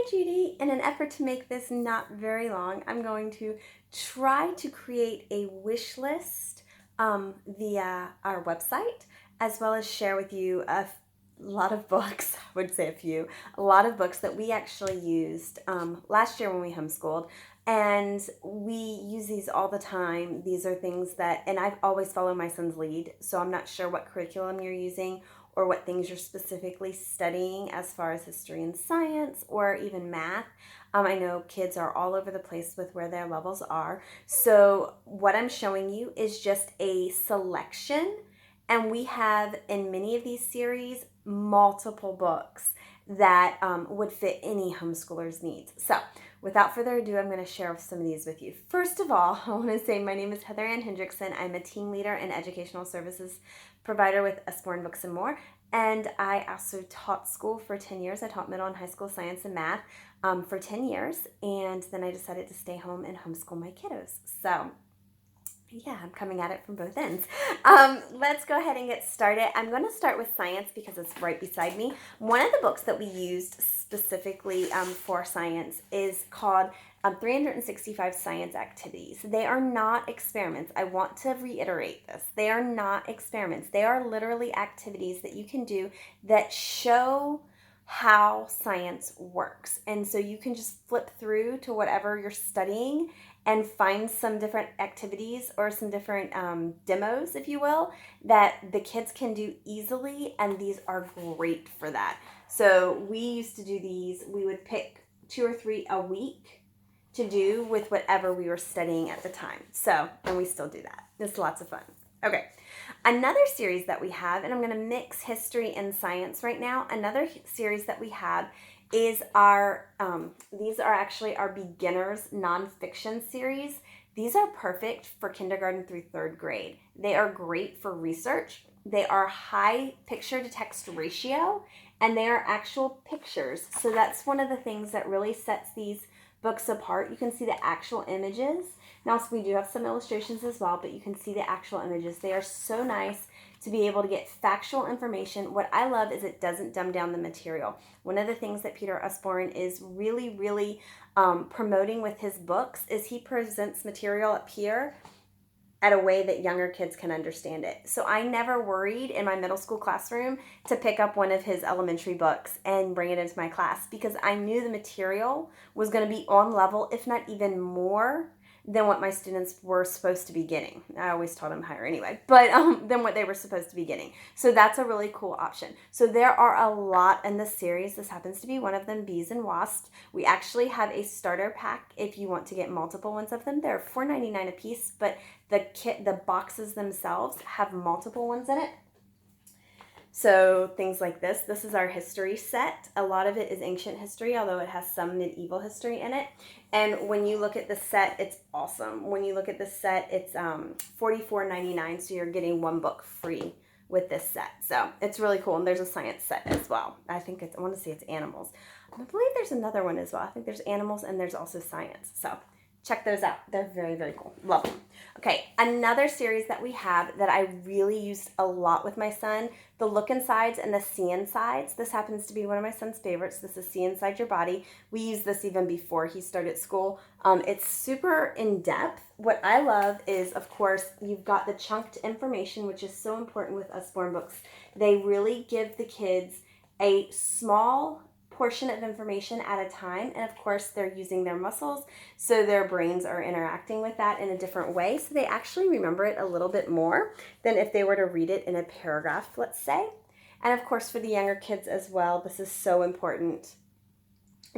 Hi Judy. In an effort to make this not very long, I'm going to try to create a wish list via our website, as well as share with you a lot of books, I would say a lot of books that we actually used last year when we homeschooled. And we use these all the time. These are things that, and I've always followed my son's lead, so I'm not sure what curriculum you're using or what things you're specifically studying as far as history and science or even math. I know kids are all over the place with where their levels are. So what I'm showing you is just a selection, and we have in many of these series multiple books that would fit any homeschooler's needs. So without further ado, I'm going to share some of these with you. First of all, I want to say my name is Heather Ann Hendrickson. I'm a team leader and educational services provider with Usborne Books and More. And I also taught school for 10 years. I taught middle and high school science and math for 10 years. And then I decided to stay home and homeschool my kiddos. So yeah, I'm coming at it from both ends. Let's go ahead and get started. I'm going to start with science because it's right beside me. One of the books that we used specifically for science is called 365 Science Activities. They are not experiments. I want to reiterate this. They are not experiments. They are literally activities that you can do that show how science works. And so you can just flip through to whatever you're studying and find some different activities or some different demos, if you will, that the kids can do easily, and these are great for that. So we used to do these, we would pick 2 or 3 a week to do with whatever we were studying at the time. So, and we still do that. It's lots of fun. Okay, another series that we have, and I'm going to mix history and science right now. Another series that we have is our, these are actually our beginners nonfiction series. These are perfect for kindergarten through 3rd grade. They are great for research. They are high picture to text ratio, and they are actual pictures. So that's one of the things that really sets these books apart. You can see the actual images. Now, so we do have some illustrations as well, but you can see the actual images. They are so nice to be able to get factual information. What I love is it doesn't dumb down the material. One of the things that Peter Usborne is really promoting with his books is he presents material up here at a way that younger kids can understand it. So I never worried in my middle school classroom to pick up one of his elementary books and bring it into my class because I knew the material was going to be on level, if not even more than what my students were supposed to be getting. I always taught them higher anyway, but than what they were supposed to be getting. So that's a really cool option. So there are a lot in this series. This happens to be one of them, Bees and Wasps. We actually have a starter pack if you want to get multiple ones of them. They're $4.99 a piece, but the boxes themselves have multiple ones in it. So things like this. This is our history set. A lot of it is ancient history, although it has some medieval history in it. And when you look at the set, it's awesome. When you look at the set, it's $44.99, so you're getting 1 book free with this set. So it's really cool. And there's a science set as well. I want to say it's animals. I believe there's another one as well. I think there's animals and there's also science. So check those out. They're very cool. Love them. Okay, another series that we have that I really used a lot with my son, the Look Insides and the See Insides. This happens to be one of my son's favorites. This is See Inside Your Body. We used this even before he started school. It's super in-depth. What I love is, of course, you've got the chunked information, which is so important with Usborne books. They really give the kids a small portion of information at a time, and of course they're using their muscles, so their brains are interacting with that in a different way, so they actually remember it a little bit more than if they were to read it in a paragraph, let's say. And of course for the younger kids as well, this is so important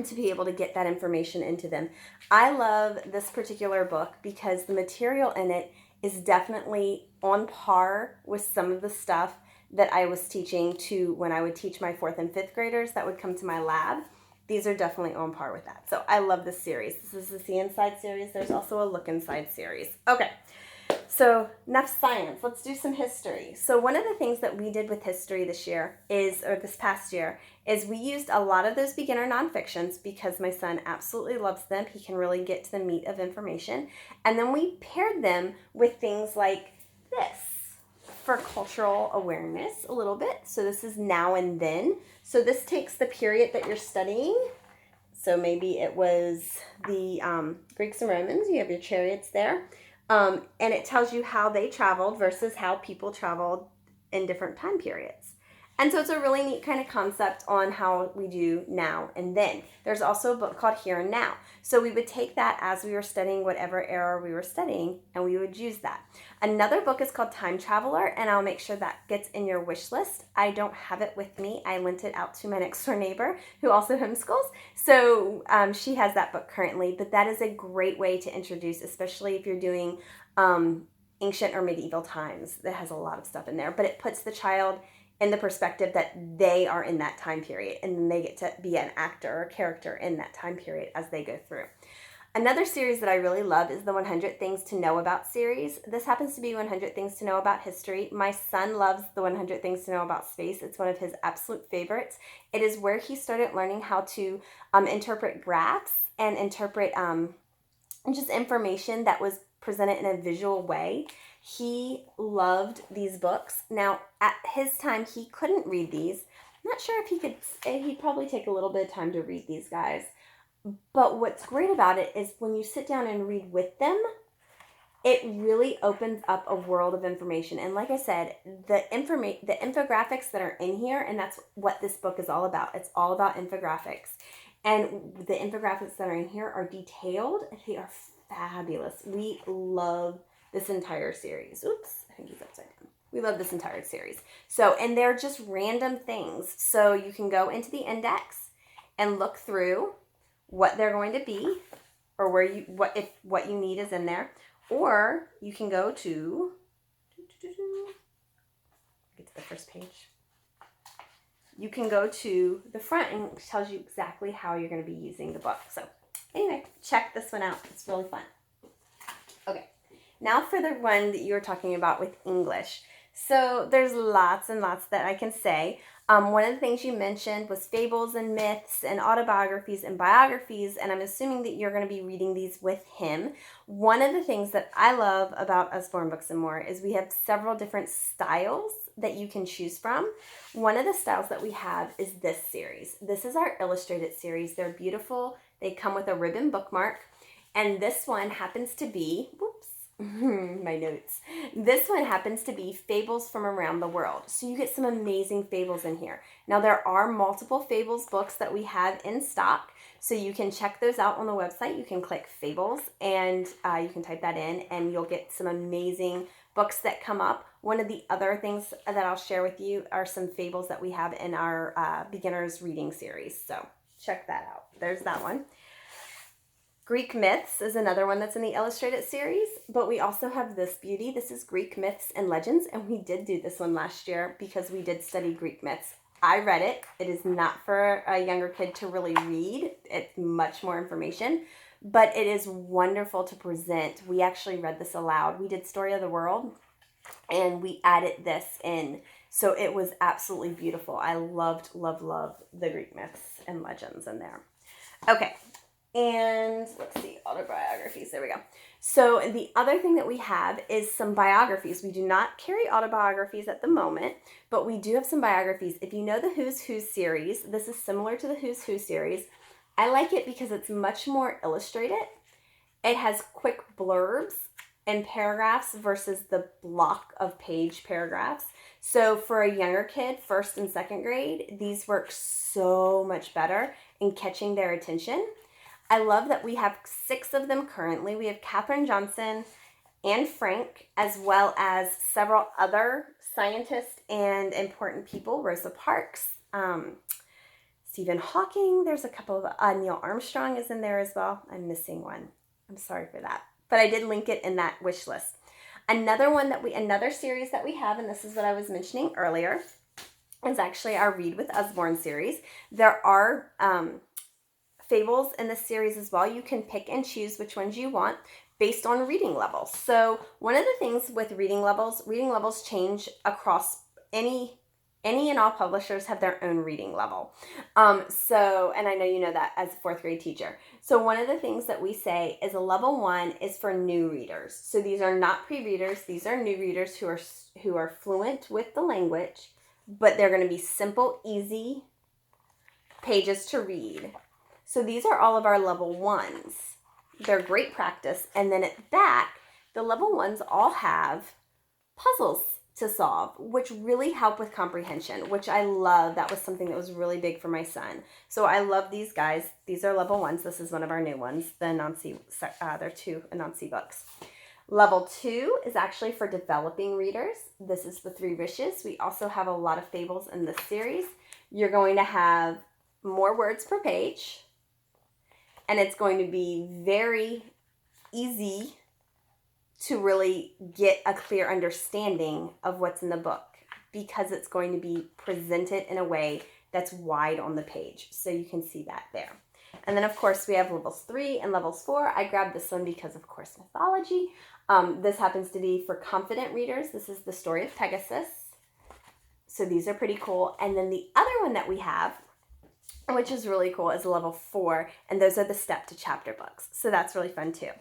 to be able to get that information into them. I love this particular book because the material in it is definitely on par with some of the stuff that I was teaching to when I would teach my 4th and 5th graders that would come to my lab. These are definitely on par with that. So I love this series. This is the See Inside series. There's also a Look Inside series. Okay, so enough science. Let's do some history. So one of the things that we did with history this past year, is we used a lot of those beginner nonfictions because my son absolutely loves them. He can really get to the meat of information. And then we paired them with things like this, for cultural awareness a little bit. So this is Now and Then. So this takes the period that you're studying. So maybe it was the Greeks and Romans. You have your chariots there. And it tells you how they traveled versus how people traveled in different time periods. And so it's a really neat kind of concept on how we do now and then. There's also a book called Here and Now. So we would take that as we were studying whatever era we were studying, and we would use that. Another book is called Time Traveler, and I'll make sure that gets in your wish list. I don't have it with me. I lent it out to my next door neighbor who also homeschools. So she has that book currently, but that is a great way to introduce, especially if you're doing ancient or medieval times. That has a lot of stuff in there, but it puts the child in the perspective that they are in that time period, and then they get to be an actor or character in that time period as they go through. Another series that I really love is the 100 Things to Know About series. This happens to be 100 Things to Know About history. My son loves the 100 Things to Know About space. It's one of his absolute favorites. It is where he started learning how to interpret graphs and interpret just information that was presented in a visual way. He loved these books. Now, at his time, he couldn't read these. I'm not sure if he could, he'd probably take a little bit of time to read these guys. But what's great about it is when you sit down and read with them, it really opens up a world of information. And like I said, the infographics that are in here, and that's what this book is all about. It's all about infographics. And the infographics that are in here are detailed. They are fabulous. We love this entire series. Oops, I think he's upside down. We love this entire series. So, and they're just random things. So you can go into the index and look through what they're going to be, or where you what you need is in there, or you can go to get to the first page. You can go to the front and it tells you exactly how you're going to be using the book. So anyway, check this one out. It's really fun. Okay, now for the one that you were talking about with English. So there's lots and lots that I can say. One of the things you mentioned was fables and myths and autobiographies and biographies, and I'm assuming that you're going to be reading these with him. One of the things that I love about Usborne Books and More is we have several different styles that you can choose from. One of the styles that we have is this series. This is our illustrated series. They're beautiful. They come with a ribbon bookmark, and this one happens to be, whoops, my notes. This one happens to be Fables from Around the World. So you get some amazing fables in here. Now there are multiple fables books that we have in stock, so you can check those out on the website. You can click fables and you can type that in and you'll get some amazing books that come up. One of the other things that I'll share with you are some fables that we have in our beginners reading series. So check that out. There's that one. Greek myths is another one that's in the illustrated series, but we also have this beauty. This is Greek myths and legends, and we did do this one last year because we did study Greek myths. I read it. It is not for a younger kid to really read. It's much more information, but it is wonderful to present. We actually read this aloud. We did Story of the World, and we added this in. So it was absolutely beautiful. I loved the Greek myths and legends in there. Okay. And let's see, autobiographies. There we go. So the other thing that we have is some biographies. We do not carry autobiographies at the moment, but we do have some biographies. If you know the Who's Who series, this is similar to the Who's Who series. I like it because it's much more illustrated. It has quick blurbs and paragraphs versus the block of page paragraphs. So for a younger kid, first and second grade, these work so much better in catching their attention. I love that we have 6 of them currently. We have Katherine Johnson, Anne Frank, as well as several other scientists and important people. Rosa Parks, Stephen Hawking. There's a couple of, Neil Armstrong is in there as well. I'm missing one. I'm sorry for that. But I did link it in that wish list. Another series that we have, and this is what I was mentioning earlier, is actually our Read with Usborne series. There are fables in this series as well. You can pick and choose which ones you want based on reading levels. So one of the things with reading levels change across any and all publishers have their own reading level. And I know you know that as a 4th grade teacher. So one of the things that we say is a level 1 is for new readers. So these are not pre-readers. These are new readers who are fluent with the language, but they're going to be simple, easy pages to read. So these are all of our level 1s. They're great practice. And then at the back, the level 1s all have puzzles to solve, which really help with comprehension, which I love. That was something that was really big for my son. So I love these guys. These are level 1s. This is one of our new ones, the Anansi, they're 2 Anansi books. Level 2 is actually for developing readers. This is the 3 Wishes. We also have a lot of fables in this series. You're going to have more words per page, and it's going to be very easy to really get a clear understanding of what's in the book, because it's going to be presented in a way that's wide on the page. So you can see that there. And then, of course, we have levels 3 and levels 4. I grabbed this one because, of course, mythology. This happens to be for confident readers. This is the story of Pegasus. So these are pretty cool. And then the other one that we have, which is really cool, is level 4. And those are the step to chapter books. So that's really fun too.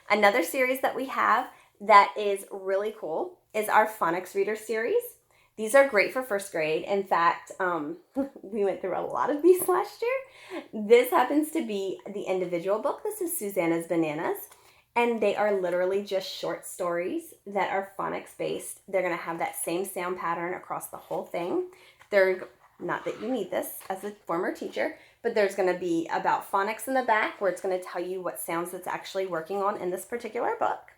Another series that we have that is really cool is our phonics reader series. These are great for first grade. In fact, we went through a lot of these last year. This happens to be the individual book. This is Susanna's Bananas. And they are literally just short stories that are phonics based. They're going to have that same sound pattern across the whole thing. They're not that you need this as a former teacher, but there's going to be about phonics in the back where it's going to tell you what sounds it's actually working on in this particular book.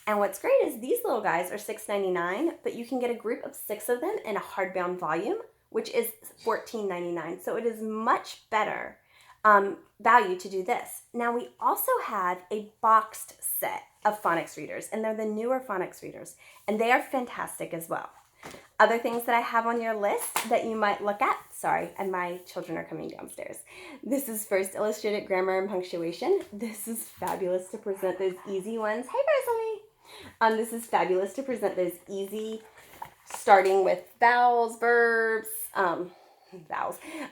And what's great is these little guys are $6.99, but you can get a group of 6 of them in a hardbound volume, which is $14.99. So it is much better value to do this. Now we also have a boxed set of phonics readers, and they're the newer phonics readers, and they are fantastic as well. Other things that I have on your list that you might look at. Sorry, and my children are coming downstairs. This is First Illustrated Grammar and Punctuation. This is fabulous to present those easy ones. Hey, Rosalie. This is fabulous to present those easy, starting with vowels, verbs,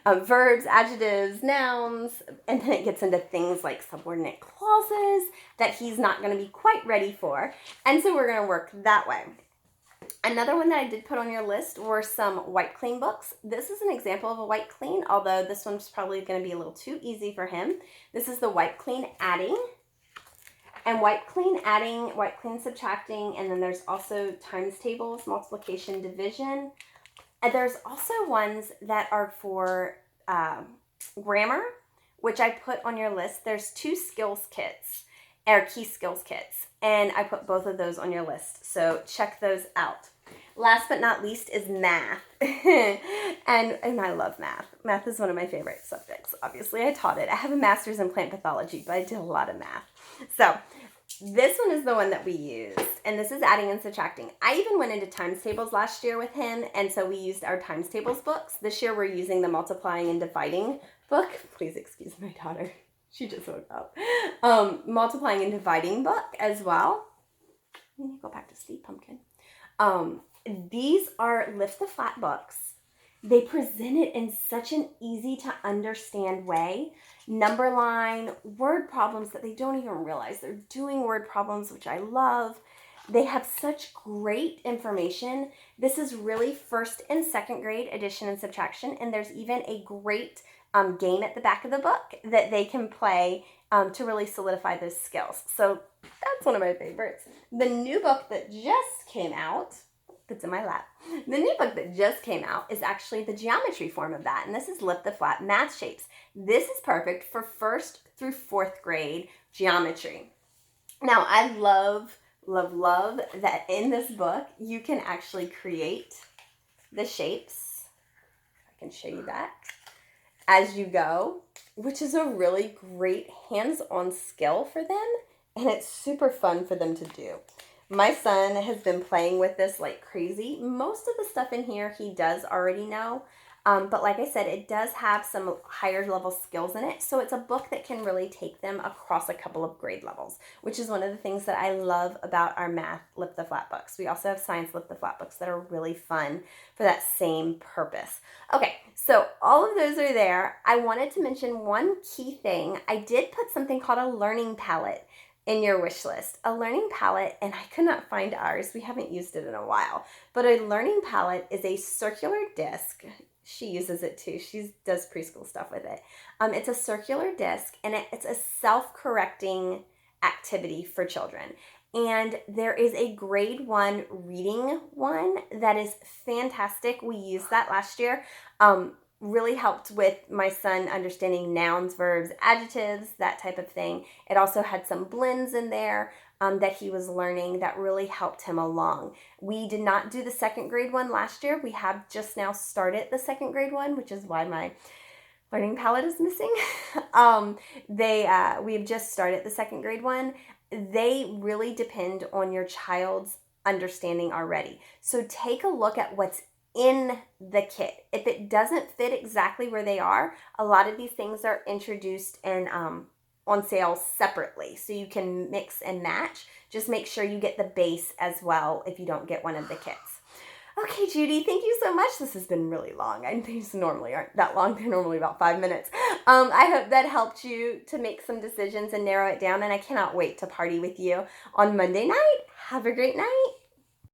verbs, adjectives, nouns, and then it gets into things like subordinate clauses that he's not going to be quite ready for. And so we're going to work that way. Another one that I did put on your list were some wipe clean books. This is an example of a wipe clean, although this one's probably going to be a little too easy for him. This is the wipe clean adding, and wipe clean adding, wipe clean subtracting, and then there's also times tables, multiplication, division. And there's also ones that are for grammar, which I put on your list. There's 2 skills kits, or key skills kits, and I put both of those on your list. So check those out. Last but not least is math. and I love math. Math is one of my favorite subjects. Obviously, I taught it. I have a master's in plant pathology, but I did a lot of math. So this one is the one that we used, and this is adding and subtracting. I even went into times tables last year with him, and so we used our times tables books. This year we're using the multiplying and dividing book. Please excuse my daughter. She just woke up. Multiplying and dividing book as well. I'm going to go back to sleep, pumpkin. These are lift the flat books. They present it in such an easy to understand way. Number line, word problems that they don't even realize they're doing word problems, which I love. They have such great information. This is really first and second grade addition and subtraction, and there's even a great game at the back of the book that they can play to really solidify those skills. So that's one of my favorites. The new book that just came out, that's in my lap, the new book that just came out is actually the geometry form of that, and this is Lift the Flat Math Shapes. This is perfect for 1st through 4th grade geometry. Now, I love that in this book you can actually create the shapes. I can show you that as you go, which is a really great hands-on skill for them, and it's super fun for them to do. My son has been playing with this like crazy. Most of the stuff in here he does already know, but like I said, it does have some higher level skills in it, so it's a book that can really take them across a couple of grade levels, which is one of the things that I love about our math Lift the Flat books. We also have science Lift the Flat books that are really fun for that same purpose. Okay, so all of those are there. I wanted to mention one key thing. I did put something called a learning palette in your wish list. A learning palette, and I could not find ours. We haven't used it in a while. But a learning palette is a circular disc she uses it too. She does preschool stuff with it. It's a circular disc, and it's a self-correcting activity for children. And there is a grade 1 reading one that is fantastic. We used that last year. Really helped with my son understanding nouns, verbs, adjectives, that type of thing. It also had some blends in there that he was learning that really helped him along. We did not do the second grade one last year. We have just now started the second grade one, which is why my learning palette is missing. We have just started the second grade one. They really depend on your child's understanding already. So take a look at what's in the kit. If it doesn't fit exactly where they are, a lot of these things are introduced and on sale separately, so you can mix and match. Just make sure you get the base as well if you don't get one of the kits. Okay, Judy, thank you so much. This has been really long. I think these normally aren't that long. They're normally about 5 minutes. I hope that helped you to make some decisions and narrow it down, and I cannot wait to party with you on Monday night. Have a great night.